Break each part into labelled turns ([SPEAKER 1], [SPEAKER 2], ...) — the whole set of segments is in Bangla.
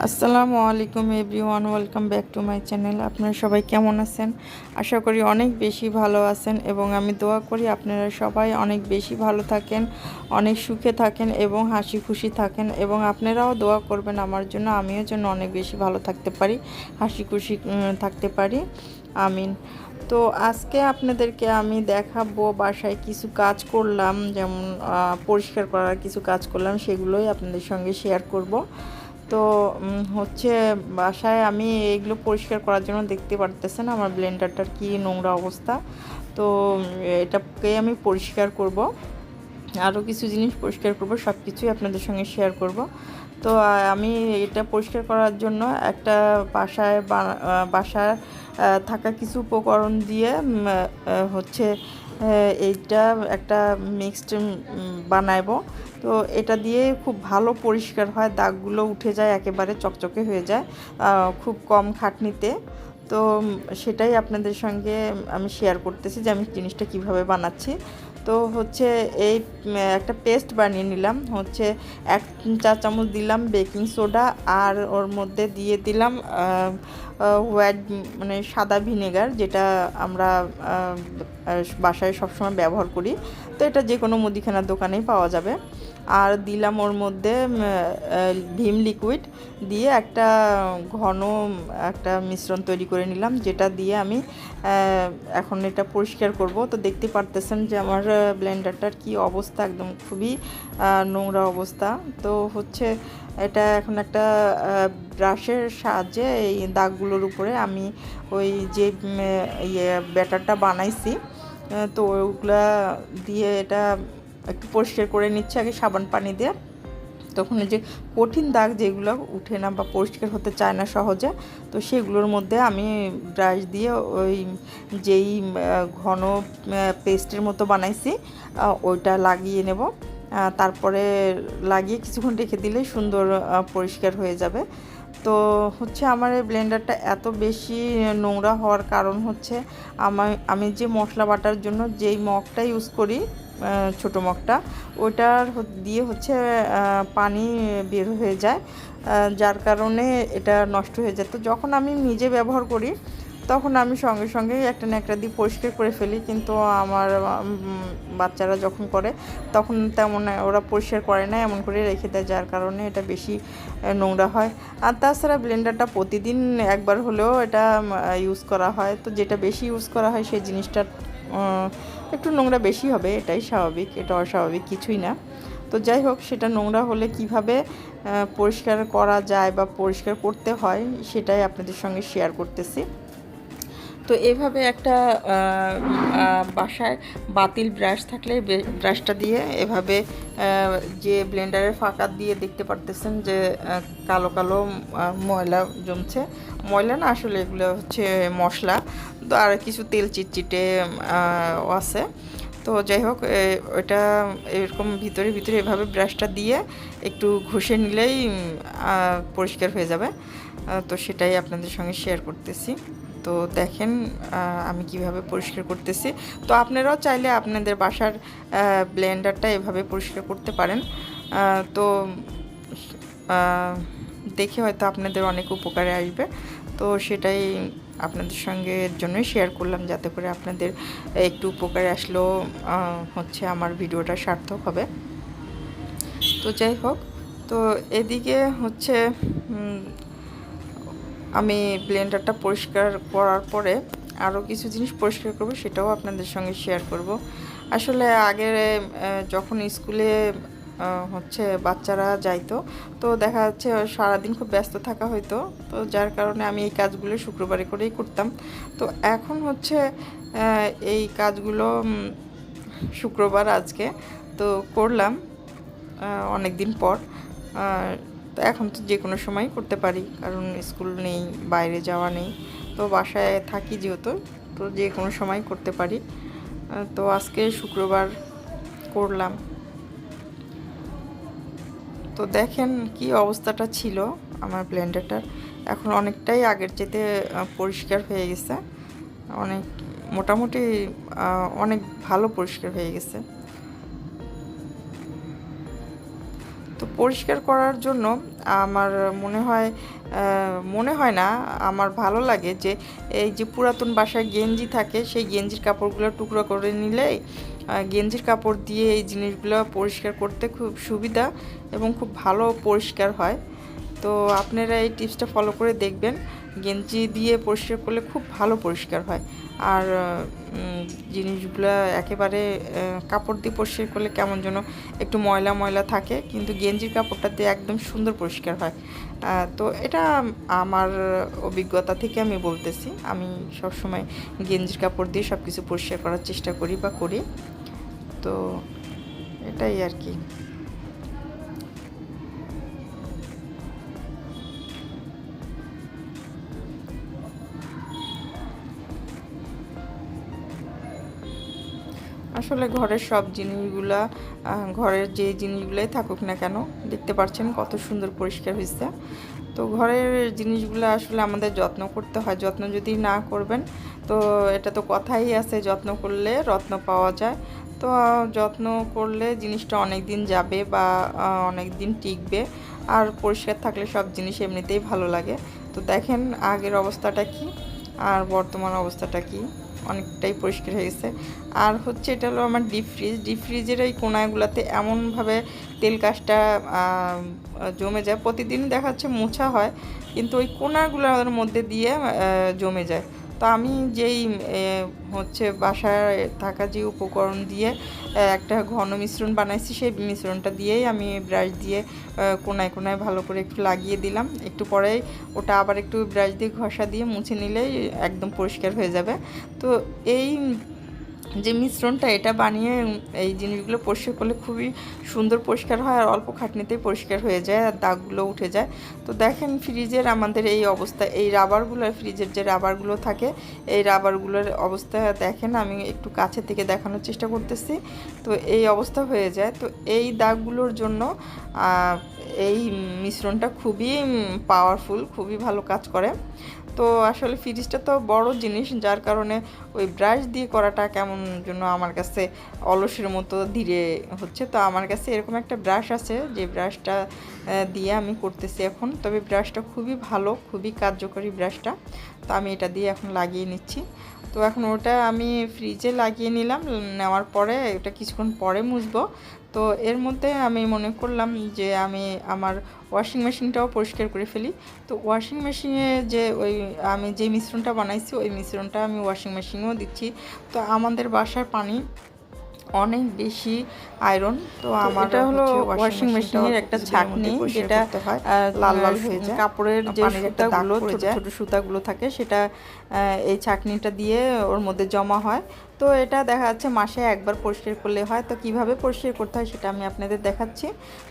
[SPEAKER 1] আসসালামু আলাইকুম everyone, welcome back to my channel. আপনারা সবাই কেমন আছেন? আশা করি অনেক বেশি ভালো আছেন এবং আমি দোয়া করি আপনারা সবাই অনেক বেশি ভালো থাকেন, অনেক সুখে থাকেন এবং হাসি খুশি থাকেন। এবং আপনারাও দোয়া করবেন আমার জন্য, আমিও যেন অনেক বেশি ভালো থাকতে পারি, হাসি খুশি থাকতে পারি। আমিন। তো আজকে আপনাদেরকে আমি দেখাবো বাসায় কিছু কাজ করলাম, যেমন পরিষ্কার করার কিছু কাজ করলাম, সেগুলোই আপনাদের সঙ্গে শেয়ার করব। তো হচ্ছে বাসায় আমি এগুলো পরিষ্কার করার জন্য দেখতে পারতেছেন আমার ব্লেন্ডারটার কি নোংরা অবস্থা। তো এটাকে আমি পরিষ্কার করব, আরও কিছু জিনিস পরিষ্কার করব, সব কিছুই আপনাদের সঙ্গে শেয়ার করব। তো আমি এটা পরিষ্কার করার জন্য একটা বাসায় থাকা কিছু উপকরণ দিয়ে হচ্ছে এইটা একটা মিক্সড বানাইবো। তো এটা দিয়ে খুব ভালো পরিষ্কার হয়, দাগগুলো উঠে যায়, একেবারে চকচকে হয়ে যায় খুব কম খাটনিতে। তো সেটাই আপনাদের সঙ্গে আমি শেয়ার করতেছি যে আমি জিনিসটা কিভাবে বানাচ্ছি। তো হচ্ছে এই একটা পেস্ট বানিয়ে নিলাম। হচ্ছে 1 চা চামচ দিলাম বেকিং সোডা, আর ওর মধ্যে দিয়ে দিলাম হোয়াইট মানে সাদা ভিনেগার, যেটা আমরা বাসায় সবসময় ব্যবহার করি। তো এটা যে কোনো মুদিখানার দোকানেই পাওয়া যাবে। আর দিলাম ওর মধ্যে ভিম লিকুইড দিয়ে একটা ঘন একটা মিশ্রণ তৈরি করে নিলাম, যেটা দিয়ে আমি এখন এটা পরিষ্কার করব। তো দেখতে পারতেছেন যে আমার ব্লেন্ডারটার কি অবস্থা, একদম খুবই নোংরা অবস্থা। তো হচ্ছে এটা এখন একটা ব্রাশের সাহায্যে এই দাগগুলোর উপরে আমি ওই যে ব্যাটারটা বানাইছি, তো ওইগুলা দিয়ে এটা একটু পরিষ্কার করে নিচ্ছে আগে সাবান পানি দিয়ে। তখন এই যে কঠিন দাগ যেগুলো উঠে না বা পরিষ্কার হতে চায় না সহজে, তো সেগুলোর মধ্যে আমি ব্রাশ দিয়ে ওই যেই ঘন পেস্টের মতো বানাইছি ওইটা লাগিয়ে নেব। তারপরে লাগিয়ে কিছুক্ষণ রেখে দিলেই সুন্দর পরিষ্কার হয়ে যাবে। তো হচ্ছে আমার এই ব্লেন্ডারটা এত বেশি নোংরা হওয়ার কারণ হচ্ছে আমি যে মশলা বাটার জন্য যেই মগটা ইউজ করি, ছোটো মগটা, ওইটার দিয়ে হচ্ছে পানি বের হয়ে যায়, যার কারণে এটা নষ্ট হয়ে যায়। তো যখন আমি নিজে ব্যবহার করি তখন আমি সঙ্গে সঙ্গে একটা ন্যাকড়া দিয়ে পরিষ্কার করে ফেলি, কিন্তু আমার বাচ্চারা যখন করে তখন তেমন ওরা পরিষ্কার করে না, এমন করে রেখে দেয়, যার কারণে এটা বেশি নোংরা হয়। আর তাছাড়া ব্লেন্ডারটা প্রতিদিন একবার হলেও এটা ইউজ করা হয়, তো যেটা বেশি ইউজ করা হয় সেই জিনিসটা একটু নোংরা বেশি হবে, এটাই স্বাভাবিক, এটা অস্বাভাবিক কিছুই না। তো যাই হোক, সেটা নোংরা হলে কিভাবে পরিষ্কার করা যায় বা পরিষ্কার করতে হয় সেটাই আপনাদের সঙ্গে শেয়ার করতেছি। তো এভাবে একটা বাসায় বাতিল ব্রাশ থাকলে ব্রাশটা দিয়ে এভাবে যে ব্লেন্ডারের ফাঁকা দিয়ে দেখতে পারতেছেন যে কালো কালো ময়লা জমছে, ময়লা না আসলে এগুলো হচ্ছে মশলা, তো আর কিছু তেল চিটচিটে আছে। তো যাই হোক, ওইটা এরকম ভিতরে ভিতরে এভাবে ব্রাশটা দিয়ে একটু ঘষে নিলেই পরিষ্কার হয়ে যাবে। তো সেটাই আপনাদের সঙ্গে শেয়ার করতেছি। তো দেখেন আমি কিভাবে পরিষ্কার করতেছি। তো আপনারাও চাইলে আপনাদের বাসার ব্লেন্ডারটা এভাবে পরিষ্কার করতে পারেন। তো দেখে হয়তো আপনাদের অনেক উপকারে আসবে। তো সেটাই আপনাদের সঙ্গে জন্যই শেয়ার করলাম, যাতে করে আপনাদের একটু উপকারে আসলেও হচ্ছে আমার ভিডিওটা সার্থক হবে। তো যাই হোক, তো এদিকে হচ্ছে আমি ব্লেন্ডারটা পরিষ্কার করার পরে আরও কিছু জিনিস পরিষ্কার করব, সেটাও আপনাদের সঙ্গে শেয়ার করব। আসলে আগে যখন স্কুলে হচ্ছে বাচ্চারা যাইতো, তো দেখা যাচ্ছে সারাদিন খুব ব্যস্ত থাকা হইতো, তো যার কারণে আমি এই কাজগুলো শুক্রবারে করেই করতাম। তো এখন হচ্ছে এই কাজগুলো শুক্রবার আজকে তো করলাম অনেক দিন পর। তো এখন তো যে কোনো সময় করতে পারি, কারণ স্কুল নেই, বাইরে যাওয়া নেই, তো বাসায় থাকি যেহেতু, তো যে কোনো সময় করতে পারি। তো আজকে শুক্রবার করলাম। তো দেখেন কি অবস্থাটা ছিল আমার ব্লেন্ডারটার, এখন অনেকটাই আগের চেয়ে পরিষ্কার হয়ে গেছে, অনেক মোটামুটি অনেক ভালো পরিষ্কার হয়ে গেছে। তো পরিষ্কার করার জন্য আমার মনে হয় না, আমার ভালো লাগে যে এই যে পুরাতন বাসায় গেঞ্জি থাকে সেই গেঞ্জির কাপড়গুলো টুকরো করে নিলে গেঞ্জির কাপড় দিয়ে এই জিনিসগুলো পরিষ্কার করতে খুব সুবিধা এবং খুব ভালো পরিষ্কার হয়। তো আপনারা এই টিপসটা ফলো করে দেখবেন, গেঞ্জি দিয়ে পরিষ্কার করলে খুব ভালো পরিষ্কার হয়। আর জিনিসগুলো একেবারে কাপড় দিয়ে পরিষ্কার করলে কেমন যেন একটু ময়লা ময়লা থাকে, কিন্তু গেঞ্জির কাপড়টা দিয়ে একদম সুন্দর পরিষ্কার হয়। তো এটা আমার অভিজ্ঞতা থেকে আমি বলতেছি, আমি সবসময় গেঞ্জির কাপড় দিয়ে সব কিছু পরিষ্কার করার চেষ্টা করি বা করি। তো এটাই আর কি। আসলে ঘরের সব জিনিসগুলা, ঘরের যে জিনিসগুলাই থাকুক না কেন, দেখতে পাচ্ছেন কত সুন্দর পরিষ্কার হয়েছে। তো ঘরের জিনিসগুলো আসলে আমাদের যত্ন করতে হয়, যত্ন যদি না করবেন তো এটা তো কথাই আছে, যত্ন করলে রত্ন পাওয়া যায়। তো যত্ন করলে জিনিসটা অনেক দিন যাবে বা অনেক দিন টিকবে। আর পরিষ্কার থাকলে সব জিনিস এমনিতেই ভালো লাগে। তো দেখেন আগের অবস্থাটা কি আর বর্তমান অবস্থাটা কি, অনেকটাই পরিষ্কার হয়ে গেছে। আর হচ্ছে এটা হলো আমার ডিপ ফ্রিজের এই কোনাগুলোতে এমনভাবে তেল কাজটা জমে যায়, প্রতিদিন দেখা যাচ্ছে মোছা হয় কিন্তু ওই কোনাগুলোর মধ্যে দিয়ে জমে যায়। তো আমি যেই হচ্ছে বাসায় থাকা যে উপকরণ দিয়ে একটা ঘন মিশ্রণ বানাইছি, সেই মিশ্রণটা দিয়েই আমি ব্রাশ দিয়ে কোনায় কোনায় ভালো করে একটু লাগিয়ে দিলাম। একটু পরেই ওটা আবার একটু ব্রাশ দিয়ে ঘষা দিয়ে মুছে নিলেই একদম পরিষ্কার হয়ে যাবে। তো এই যে মিশ্রণটা এটা বানিয়ে এই জিনিসগুলো পরিষ্কার করলে খুবই সুন্দর পরিষ্কার হয়, আর অল্প খাটনিতেই পরিষ্কার হয়ে যায় আর দাগগুলো উঠে যায়। তো দেখেন ফ্রিজের আমাদের এই অবস্থা, এই রাবারগুলো, ফ্রিজের যে রাবারগুলো থাকে এই রাবারগুলোর অবস্থা দেখেন, আমি একটু কাছে থেকে দেখানোর চেষ্টা করতেছি। তো এই অবস্থা হয়ে যায়। তো এই দাগগুলোর জন্য এই মিশ্রণটা খুবই পাওয়ারফুল, খুবই ভালো কাজ করে। তো আসলে ফ্রিজটা তো বড় জিনিস, যার কারণে ওই ব্রাশ দিয়ে করাটা কেমন জন্য আমার কাছে অলসের মতো ধীরে হচ্ছে। তো আমার কাছে এরকম একটা ব্রাশ আছে, যে ব্রাশটা দিয়ে আমি করতেছি এখন। তবে ব্রাশটা খুবই ভালো, খুবই কার্যকরী ব্রাশটা। তো আমি এটা দিয়ে এখন লাগিয়ে নিচ্ছি। তো এখন ওটা আমি ফ্রিজে লাগিয়ে নিলাম, নেওয়ার পরে ওটা কিছুক্ষণ পরে মুছবো। তো এর মধ্যে আমি মনে করলাম যে আমি আমার ওয়াশিং মেশিনটাও পরিষ্কার করে ফেলি। তো ওয়াশিং মেশিনে যে আমি যে মিশ্রণটা বানাইছি ওই মিশ্রণটা আমি ওয়াশিং মেশিনেও দিচ্ছি। তো আমাদের বাসার পানি অনেক বেশি আয়রন। তো আমার এটা হলো ওয়াশিং মেশিনের একটা ছাঁকনি, যেটা লাল লাল হয়ে যায়, কাপড়ের যে সুতাগুলো, ছোট ছোট সুতাগুলো থাকে, সেটা এই ছাঁকনিটা দিয়ে ওর মধ্যে জমা হয়। তো এটা দেখা যাচ্ছে মাসে একবার পরিষ্কার করলে হয়। তো কিভাবে পরিষ্কার করতে হয় সেটা আমি আপনাদের দেখাচ্ছি।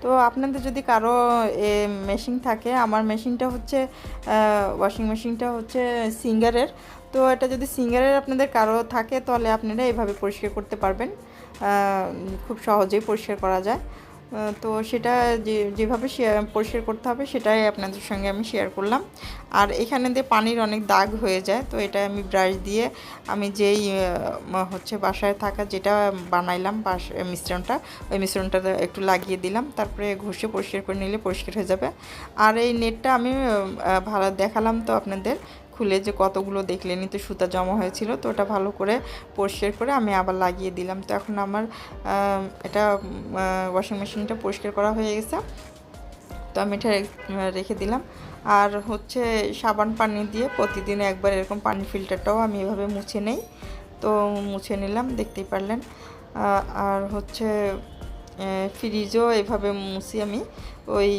[SPEAKER 1] তো আপনাদের যদি কারো মেশিন থাকে, আমার মেশিনটা হচ্ছে ওয়াশিং মেশিনটা হচ্ছে সিঙ্গারের। তো এটা যদি সিঙ্গারের আপনাদের কারো থাকে তাহলে আপনারা এভাবে পরিষ্কার করতে পারবেন, খুব সহজেই পরিষ্কার করা যায়। তো সেটা যেভাবে পরিষ্কার করতে হবে সেটাই আপনাদের সঙ্গে আমি শেয়ার করলাম। আর এখানে দিয়ে পানির অনেক দাগ হয়ে যায়, তো এটা আমি ব্রাশ দিয়ে আমি যেই হচ্ছে বাসায় থাকা যেটা বানাইলাম মিশ্রণটা, ওই মিশ্রণটা একটু লাগিয়ে দিলাম, তারপরে ঘষে পরিষ্কার করে নিলে পরিষ্কার হয়ে যাবে। আর এই নেটটা আমি ভালো দেখালাম তো আপনাদের খুলে, যে কতগুলো দেখলেনি তো সুতা জমা হয়েছিল। তো ওটা ভালো করে পরিষ্কার করে আমি আবার লাগিয়ে দিলাম। তো এখন আমার এটা ওয়াশিং মেশিনটা পরিষ্কার করা হয়ে গেছে। তো আমি এটা রেখে দিলাম। আর হচ্ছে সাবান পানি দিয়ে প্রতিদিন একবার এরকম পানি ফিল্টারটাও আমি এভাবে মুছে নেই। তো মুছে নিলাম, দেখতেই পারলেন। আর হচ্ছে ফ্রিজও এভাবে মুছি আমি, ওই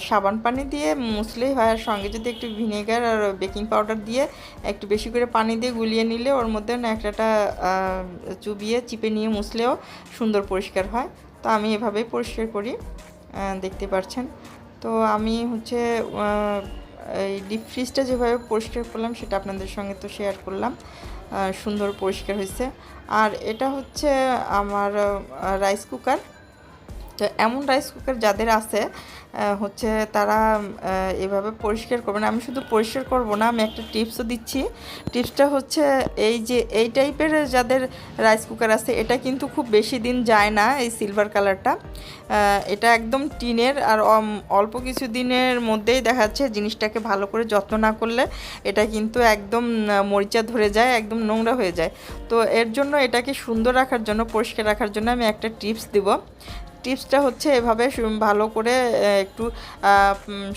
[SPEAKER 1] সাবান পানি দিয়ে মুছলেই হয়। আর সঙ্গে যদি একটু ভিনেগার আর বেকিং পাউডার দিয়ে একটু বেশি করে পানি দিয়ে গুলিয়ে নিলে ওর মধ্যে না একটা চুবিয়ে চিপে নিয়ে মুছলেও সুন্দর পরিষ্কার হয়। তো আমি এভাবেই পরিষ্কার করি, দেখতে পাচ্ছেন। তো আমি হচ্ছে এই ডিপ ফ্রিজটা যেভাবে পরিষ্কার করলাম সেটা আপনাদের সঙ্গে তো শেয়ার করলাম, সুন্দর পরিষ্কার হয়েছে। আর এটা হচ্ছে আমার রাইস কুকার। তো এমন রাইস কুকার যাদের আছে হচ্ছে তারা এভাবে পরিষ্কার করবে না। আমি শুধু পরিষ্কার করব না, আমি একটা টিপসও দিচ্ছি। টিপসটা হচ্ছে এই যে এই টাইপের যাদের রাইস কুকার আছে, এটা কিন্তু খুব বেশি দিন যায় না, এই সিলভার কালারটা। এটা একদম টিনের, আর অল্প কিছু দিনের মধ্যেই দেখা যাচ্ছে জিনিসটাকে ভালো করে যত্ন না করলে এটা কিন্তু একদম মরিচা ধরে যায়, একদম নোংরা হয়ে যায়। তো এর জন্য এটাকে সুন্দর রাখার জন্য, পরিষ্কার রাখার জন্য আমি একটা টিপস দিব। টিপসটা হচ্ছে এভাবে ভালো করে একটু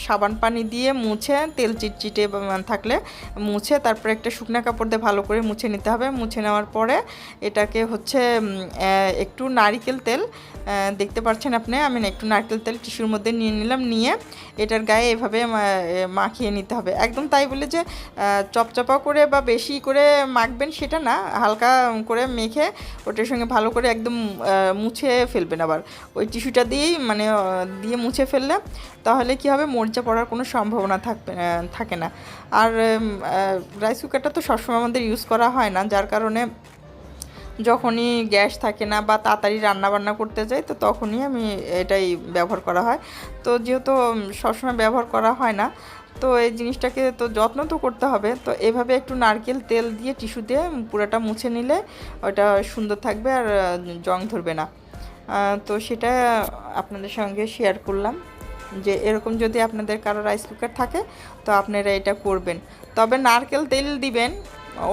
[SPEAKER 1] সাবান পানি দিয়ে মুছে, তেল চিটচিটে থাকলে মুছে, তারপরে একটা শুকনো কাপড় দিয়ে ভালো করে মুছে নিতে হবে। মুছে নেওয়ার পরে এটাকে হচ্ছে একটু নারিকেল তেল, দেখতে পাচ্ছেন আপনি, আমি একটু নারকেল তেল টিস্যুর মধ্যে নিয়ে নিলাম, নিয়ে এটার গায়ে এভাবে মাখিয়ে নিতে হবে। একদম তাই বলে যে চপচপা করে বা বেশি করে মাখবেন সেটা না, হালকা করে মেখে ওটার সঙ্গে ভালো করে একদম মুছে ফেলবেন। আবার ওই টিস্যুটা দিয়েই মানে দিয়ে মুছে ফেললে তাহলে কি হবে, মরিচা পড়ার কোনো সম্ভাবনা থাকে না। আর রাইস কুকারটা তো সবসময় আমাদের ইউজ করা হয় না, যার কারণে যখনই গ্যাস থাকে না বা তাড়াতাড়ি রান্না বান্না করতে যাই, তো তখনই আমি এটাই ব্যবহার করা হয়। তো যেহেতু সবসময় ব্যবহার করা হয় না, তো এই জিনিসটাকে তো যত্ন তো করতে হবে। তো এভাবে একটু নারকেল তেল দিয়ে টিস্যু দিয়ে পুরোটা মুছে নিলে ওটা সুন্দর থাকবে আর জং ধরবে না। তো সেটা আপনাদের সঙ্গে শেয়ার করলাম যে এরকম যদি আপনাদের কারো রাইস কুকার থাকে তো আপনারা এটা করবেন। তবে নারকেল তেল দিবেন,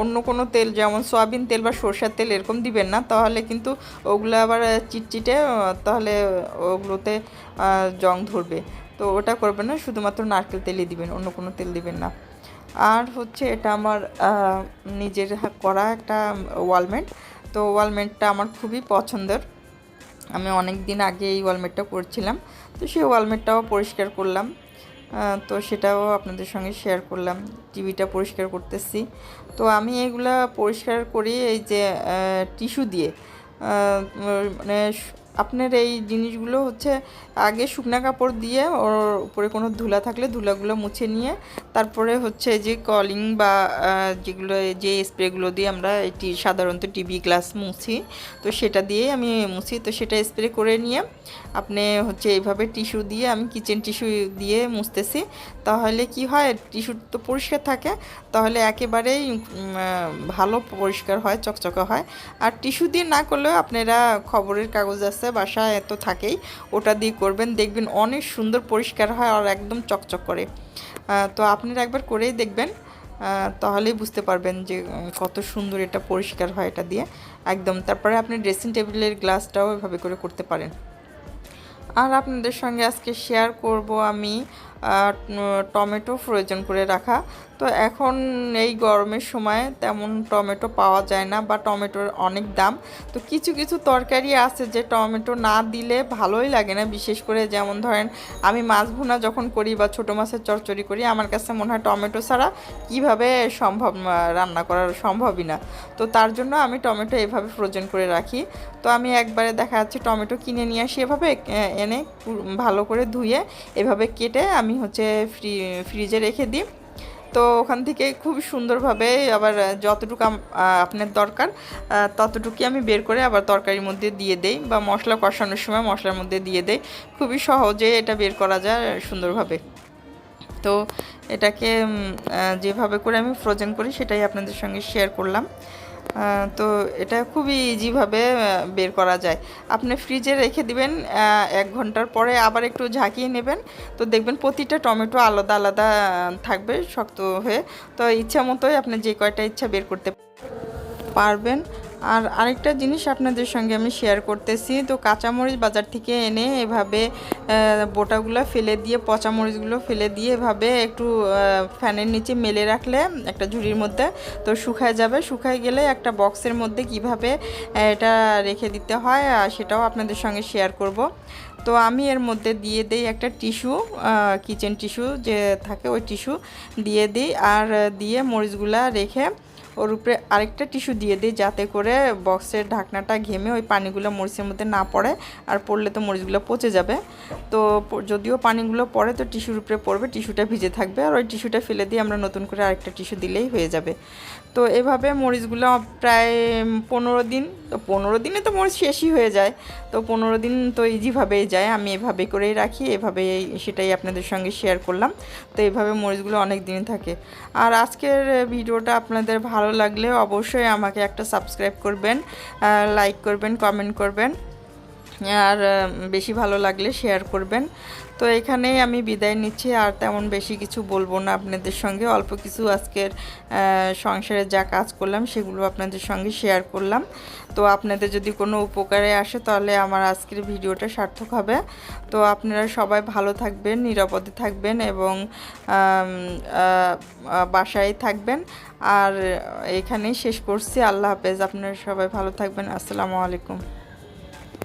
[SPEAKER 1] অন্য কোনো তেল যেমন সয়াবিন তেল বা সরষের তেল এরকম দিবেন না, তাহলে কিন্তু ওগুলো আবার চিটচিটে, তাহলে ওগুলোতে জং ধরবে। তো ওটা করবেন না, শুধুমাত্র নারকেল তেলই দিবেন, অন্য কোনো তেল দিবেন না। আর হচ্ছে এটা আমার নিজের করা একটা ওয়ালমেট। তো ওয়ালমেটটা আমার খুবই পছন্দের, আমি অনেক দিন আগে এই ওয়ালমেটটা করছিলাম। তো সেই ওয়ালমেটটাও পরিষ্কার করলাম, তো সেটাও আপনাদের সঙ্গে শেয়ার করলাম। টিভিটা পরিষ্কার করতেছি, তো আমি এগুলা পরিষ্কার করি এই যে টিস্যু দিয়ে। মানে আপনার এই জিনিসগুলো হচ্ছে আগে শুকনা কাপড় দিয়ে ওর উপরে কোনো ধুলা থাকলে ধুলাগুলো মুছে নিয়ে তারপরে হচ্ছে যে কলিং বা যেগুলো যে স্প্রেগুলো দিয়ে আমরা এটি সাধারণত টিভি গ্লাস মুছি, তো সেটা দিয়েই আমি মুছি। তো সেটা স্প্রে করে নিয়ে আপনি হচ্ছে এইভাবে টিস্যু দিয়ে, আমি কিচেন টিস্যু দিয়ে মুছতেছি। তাহলে কি হয়, টিস্যু তো পরিষ্কার থাকে, তাহলে একেবারেই ভালো পরিষ্কার হয়, চকচকা হয়। আর টিস্যু দিয়ে না করলেও আপনারা খবরের কাগজ আছে বাসায় এত থাকেই, ওটা দিয়ে করবেন, দেখবেন অনেক সুন্দর পরিষ্কার হয় আর একদম চকচক করে। তো আপনারা একবার করেই দেখবেন, তাহলেই বুঝতে পারবেন যে কত সুন্দর এটা পরিষ্কার হয় এটা দিয়ে একদম। তারপরে আপনি ড্রেসিং টেবিলের গ্লাসটাও এভাবে করে করতে পারেন। আর আপনাদের সঙ্গে আজকে শেয়ার করব আমি টমেটো ফ্রোজেন করে রাখা। তো এখন এই গরমের সময় তেমন টমেটো পাওয়া যায় না বা টমেটোর অনেক দাম। তো কিছু কিছু তরকারি আছে যে টমেটো না দিলে ভালোই লাগে না, বিশেষ করে যেমন ধরেন আমি মাছ ভুনা যখন করি বা ছোটো মাছের চচ্চড়ি করি, আমার কাছে মনে হয় টমেটো ছাড়া কীভাবে সম্ভব, রান্না করার সম্ভবই না। তো তার জন্য আমি টমেটো এভাবে ফ্রোজেন করে রাখি। তো আমি একবারে দেখা যাচ্ছে টমেটো কিনে নিয়ে আসি, এভাবে এনে ভালো করে ধুয়ে এভাবে কেটে আমি হচ্ছে ফ্রিজে রেখে দিই। তো ওখান থেকে খুব সুন্দরভাবে আবার যতটুকু আপনার দরকার ততটুকুই আমি বের করে আবার তরকারির মধ্যে দিয়ে দেই, বা মশলা কষানোর সময় মশলার মধ্যে দিয়ে দেই। খুবই সহজে এটা বের করা যায় সুন্দরভাবে। তো এটাকে যেভাবে করে আমি ফ্রোজেন করি সেটাই আপনাদের সঙ্গে শেয়ার করলাম। তো এটা খুবই ইজিভাবে বের করা যায়। আপনি ফ্রিজে রেখে দিবেন, 1 ঘন্টার পরে আবার একটু ঝাঁকিয়ে নেবেন, তো দেখবেন প্রতিটা টমেটো আলাদা আলাদা থাকবে শক্ত হয়ে। তো ইচ্ছা মতোই আপনি যে কয়টা ইচ্ছা বের করতে পারবেন। আর আরেকটা জিনিস আপনাদের সঙ্গে আমি শেয়ার করতেছি, তো কাঁচামরিচ বাজার থেকে এনে এভাবে বোটাগুলো ফেলে দিয়ে, পচা মরিচগুলো ফেলে দিয়ে এভাবে একটু ফ্যানের নিচে মেলে রাখলে একটা ঝুড়ির মধ্যে, তো শুকায় যাবে। শুকায় গেলে একটা বক্সের মধ্যে কিভাবে এটা রেখে দিতে হয় সেটাও আপনাদের সঙ্গে শেয়ার করব। তো আমি এর মধ্যে দিয়ে দিই একটা টিস্যু, কিচেন টিস্যু যে থাকে ওই টিস্যু দিয়ে দিই, আর দিয়ে মরিচগুলা রেখে ওর উপরে আরেকটা টিস্যু দিয়ে দিই, যাতে করে বক্সের ঢাকনাটা ঘেমে ওই পানিগুলো মরিচের মধ্যে না পড়ে, আর পড়লে তো মরিচগুলো পচে যাবে। তো যদিও পানিগুলো পড়ে তো টিস্যুর উপরে পড়বে, টিস্যুটা ভিজে থাকবে, আর ওই টিস্যুটা ফেলে দিয়ে আমরা নতুন করে আরেকটা টিস্যু দিলেই হয়ে যাবে। তো এভাবে মরিচগুলো প্রায় 15 দিন, তো 15 দিনে তো মরিচ শেষই হয়ে যায়, তো 15 দিন তো ইজিভাবেই যায়। আমি এভাবে করেই রাখি, এভাবে সেটাই আপনাদের সঙ্গে শেয়ার করলাম। তো এইভাবে মরিচগুলো অনেক দিন থাকে। আর আজকের ভিডিওটা আপনাদের ভালো লাগলে অবশ্যই আমাকে একটা সাবস্ক্রাইব করবেন, লাইক করবেন, কমেন্ট করবেন, আর বেশি ভালো লাগলে শেয়ার করবেন। তো এখানেই আমি বিদায় নিচ্ছি, আর তেমন বেশি কিছু বলবো না আপনাদের সঙ্গে। অল্প কিছু আজকের সংসারে যা কাজ করলাম সেগুলো আপনাদের সঙ্গে শেয়ার করলাম। তো আপনাদের যদি কোনো উপকারে আসে তাহলে আমার আজকের ভিডিওটা সার্থক হবে। তো আপনারা সবাই ভালো থাকবেন, নিরাপদে থাকবেন, এবং বাসায় থাকবেন। আর এখানেই শেষ করছি। আল্লাহ হাফেজ। আপনারা সবাই ভালো থাকবেন। আসসালামু আলাইকুম।